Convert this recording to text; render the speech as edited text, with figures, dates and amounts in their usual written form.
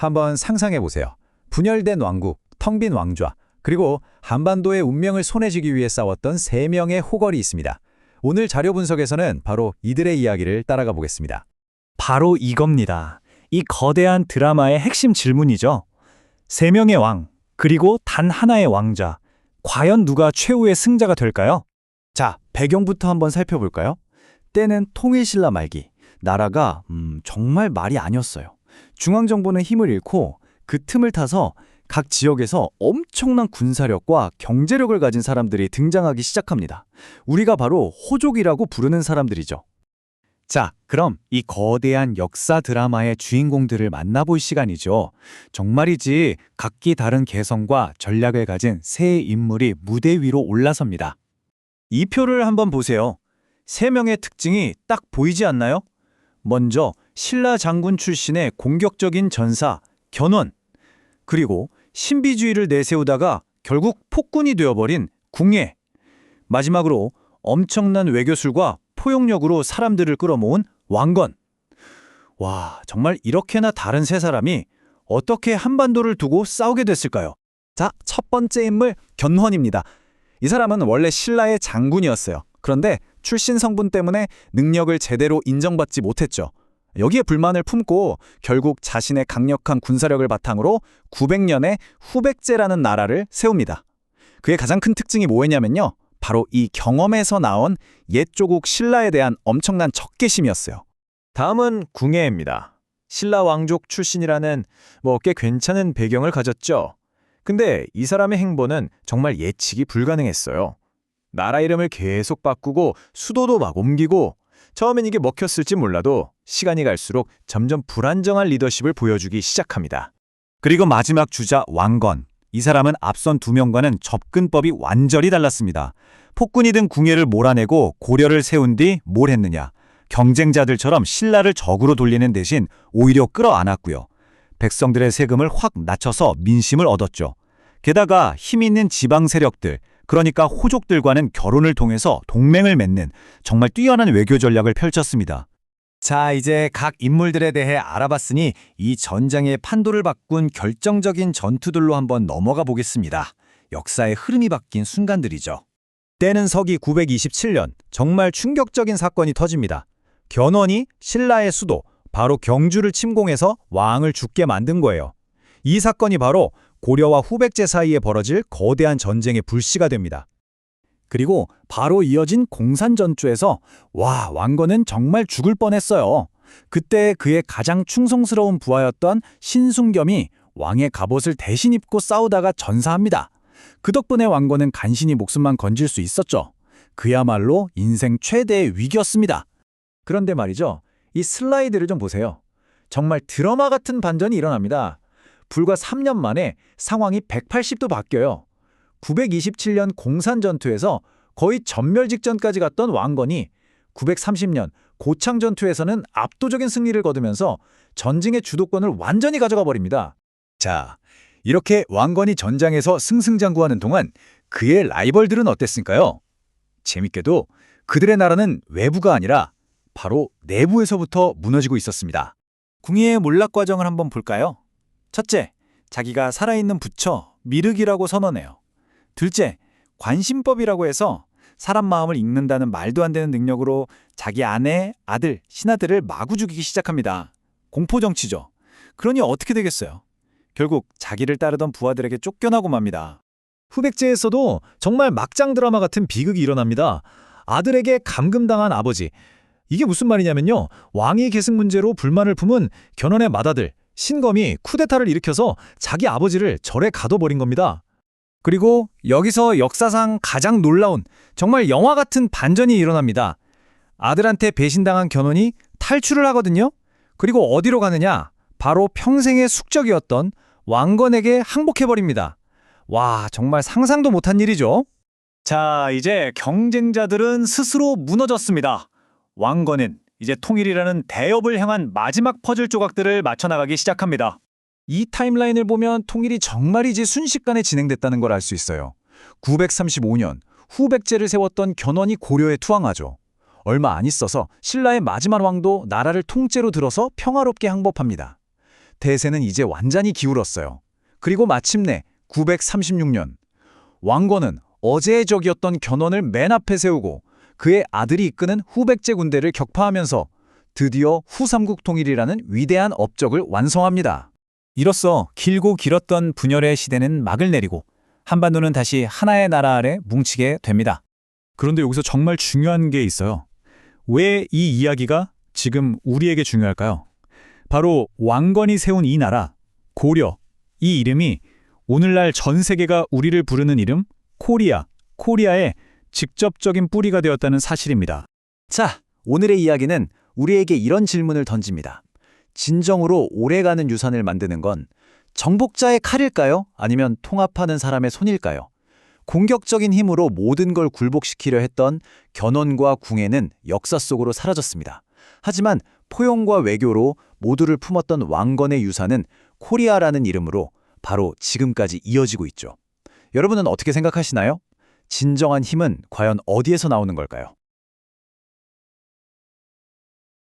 한번 상상해 보세요. 분열된 왕국, 텅 빈 왕좌, 그리고 한반도의 운명을 손에 쥐기 위해 싸웠던 3명의 호걸이 있습니다. 오늘 자료 분석에서는 바로 이들의 이야기를 따라가 보겠습니다. 바로 이겁니다. 이 거대한 드라마의 핵심 질문이죠. 3명의 왕, 그리고 단 하나의 왕자. 과연 누가 최후의 승자가 될까요? 자, 배경부터 한번 살펴볼까요? 때는 통일신라 말기. 나라가 정말 말이 아니었어요. 중앙정부는 힘을 잃고 그 틈을 타서 각 지역에서 엄청난 군사력과 경제력을 가진 사람들이 등장하기 시작합니다. 우리가 바로 호족이라고 부르는 사람들이죠. 자, 그럼 이 거대한 역사 드라마의 주인공들을 만나볼 시간이죠. 정말이지 각기 다른 개성과 전략을 가진 세 인물이 무대 위로 올라섭니다. 이 표를 한번 보세요. 3명의 특징이 딱 보이지 않나요? 먼저 신라 장군 출신의 공격적인 전사 견훤, 그리고 신비주의를 내세우다가 결국 폭군이 되어버린 궁예, 마지막으로 엄청난 외교술과 포용력으로 사람들을 끌어모은 왕건. 와, 정말 이렇게나 다른 세 사람이 어떻게 한반도를 두고 싸우게 됐을까요? 자, 첫 번째 인물 견훤입니다. 이 사람은 원래 신라의 장군이었어요. 그런데 출신 성분 때문에 능력을 제대로 인정받지 못했죠. 여기에 불만을 품고 결국 자신의 강력한 군사력을 바탕으로 900년에 후백제라는 나라를 세웁니다. 그의 가장 큰 특징이 뭐였냐면요. 바로 이 경험에서 나온 옛 조국 신라에 대한 엄청난 적개심이었어요. 다음은 궁예입니다. 신라 왕족 출신이라는 꽤 괜찮은 배경을 가졌죠. 근데 이 사람의 행보는 정말 예측이 불가능했어요. 나라 이름을 계속 바꾸고 수도도 막 옮기고 처음엔 이게 먹혔을지 몰라도 시간이 갈수록 점점 불안정한 리더십을 보여주기 시작합니다. 그리고 마지막 주자 왕건. 이 사람은 앞선 2명과는 접근법이 완전히 달랐습니다. 폭군이 든 궁예를 몰아내고 고려를 세운 뒤 뭘 했느냐. 경쟁자들처럼 신라를 적으로 돌리는 대신 오히려 끌어안았고요. 백성들의 세금을 확 낮춰서 민심을 얻었죠. 게다가 힘 있는 지방 세력들, 그러니까 호족들과는 결혼을 통해서 동맹을 맺는 정말 뛰어난 외교 전략을 펼쳤습니다. 자, 이제 각 인물들에 대해 알아봤으니 이 전장의 판도를 바꾼 결정적인 전투들로 한번 넘어가 보겠습니다. 역사의 흐름이 바뀐 순간들이죠. 때는 서기 927년, 정말 충격적인 사건이 터집니다. 견훤이 신라의 수도, 바로 경주를 침공해서 왕을 죽게 만든 거예요. 이 사건이 바로 고려와 후백제 사이에 벌어질 거대한 전쟁의 불씨가 됩니다. 그리고 바로 이어진 공산전투에서 왕건은 정말 죽을 뻔했어요. 그때 그의 가장 충성스러운 부하였던 신순겸이 왕의 갑옷을 대신 입고 싸우다가 전사합니다. 그 덕분에 왕건은 간신히 목숨만 건질 수 있었죠. 그야말로 인생 최대의 위기였습니다. 그런데 말이죠. 이 슬라이드를 좀 보세요. 정말 드라마 같은 반전이 일어납니다. 불과 3년 만에 상황이 180도 바뀌어요. 927년 공산전투에서 거의 전멸 직전까지 갔던 왕건이 930년 고창전투에서는 압도적인 승리를 거두면서 전쟁의 주도권을 완전히 가져가 버립니다. 자, 이렇게 왕건이 전장에서 승승장구하는 동안 그의 라이벌들은 어땠을까요? 재밌게도 그들의 나라는 외부가 아니라 바로 내부에서부터 무너지고 있었습니다. 궁예의 몰락 과정을 한번 볼까요? 첫째, 자기가 살아있는 부처, 미륵이라고 선언해요. 둘째, 관심법이라고 해서 사람 마음을 읽는다는 말도 안 되는 능력으로 자기 아내, 아들, 신하들을 마구 죽이기 시작합니다. 공포정치죠. 그러니 어떻게 되겠어요? 결국 자기를 따르던 부하들에게 쫓겨나고 맙니다. 후백제에서도 정말 막장 드라마 같은 비극이 일어납니다. 아들에게 감금당한 아버지. 이게 무슨 말이냐면요. 왕위 계승 문제로 불만을 품은 견훤의 맏아들 신검이 쿠데타를 일으켜서 자기 아버지를 절에 가둬버린 겁니다. 그리고 여기서 역사상 가장 놀라운 정말 영화 같은 반전이 일어납니다. 아들한테 배신당한 견훤이 탈출을 하거든요. 그리고 어디로 가느냐? 바로 평생의 숙적이었던 왕건에게 항복해버립니다. 와, 정말 상상도 못한 일이죠. 자, 이제 경쟁자들은 스스로 무너졌습니다. 왕건은 이제 통일이라는 대업을 향한 마지막 퍼즐 조각들을 맞춰나가기 시작합니다. 이 타임라인을 보면 통일이 정말이지 순식간에 진행됐다는 걸 알 수 있어요. 935년 후백제를 세웠던 견훤이 고려에 투항하죠. 얼마 안 있어서 신라의 마지막 왕도 나라를 통째로 들어서 평화롭게 항복합니다. 대세는 이제 완전히 기울었어요. 그리고 마침내 936년 왕건은 어제의 적이었던 견훤을 맨 앞에 세우고 그의 아들이 이끄는 후백제 군대를 격파하면서 드디어 후삼국 통일이라는 위대한 업적을 완성합니다. 이로써 길고 길었던 분열의 시대는 막을 내리고 한반도는 다시 하나의 나라 아래 뭉치게 됩니다. 그런데 여기서 정말 중요한 게 있어요. 왜 이 이야기가 지금 우리에게 중요할까요? 바로 왕건이 세운 이 나라, 고려, 이 이름이 오늘날 전 세계가 우리를 부르는 이름, 코리아의 직접적인 뿌리가 되었다는 사실입니다. 자, 오늘의 이야기는 우리에게 이런 질문을 던집니다. 진정으로 오래가는 유산을 만드는 건 정복자의 칼일까요? 아니면 통합하는 사람의 손일까요? 공격적인 힘으로 모든 걸 굴복시키려 했던 견훤과 궁예는 역사 속으로 사라졌습니다. 하지만 포용과 외교로 모두를 품었던 왕건의 유산은 코리아라는 이름으로 바로 지금까지 이어지고 있죠. 여러분은 어떻게 생각하시나요? 진정한 힘은 과연 어디에서 나오는 걸까요?